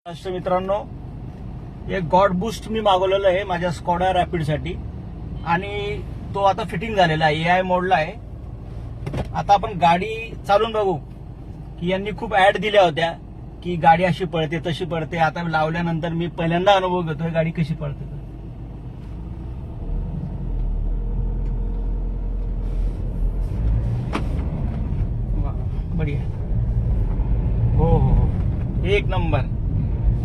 राष्ट्र मित्रांनो, एक गॉड बूस्ट मी मागवलेलं आहे माझ्या स्कॉडा रॅपिडसाठी आणि तो आता फिटिंग झालेला आहे. AI मोडला आहे. आता आपण गाडी चालून बघू की यांनी खूप ऍड दिल्या होत्या की गाडी अशी पळते तशी पळते. आता लावल्यानंतर मी पहिल्यांदा अनुभव घेतोय गाडी कशी पळते. बढिया. हो हो हो, एक नंबर.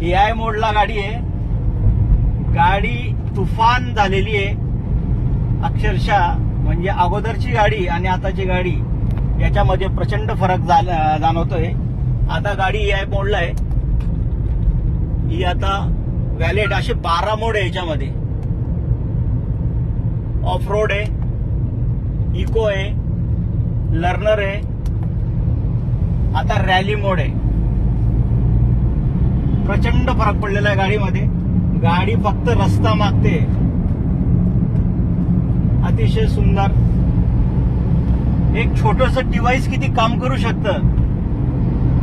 AI मोडला गाडी आहे. गाडी तुफान झालेली आहे अक्षरशः. म्हणजे अगोदरची गाडी आणि आताची गाडी याच्यामध्ये प्रचंड फरक जाणवतोय. आता गाडी AI मोडला आहे. ही आता व्हॅलिड असे 12 मोड आहे याच्यामध्ये. ऑफ रोड आहे, इको आहे, लर्नर आहे, आता रॅली मोड आहे. प्रचंड फरक पडलेला आहे गाडीमध्ये. गाडी फक्त रस्ता मागते. अतिशय सुंदर. एक छोटस डिव्हाइस किती काम करू शकतं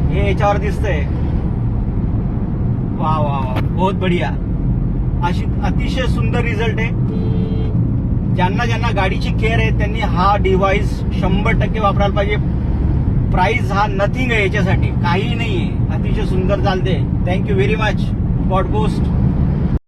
हे याच्यावर दिसतंय. वा वा वा, बहुत बढिया. अशी अतिशय सुंदर रिझल्ट आहे. ज्यांना ज्यांना गाडीची केअर आहे त्यांनी हा डिव्हाइस 100% वापरायला पाहिजे. प्राइस हा नथिंग आहे याच्यासाठी, काही नाहीये. अतिशय सुंदर चालते. Thank you very much. God boost.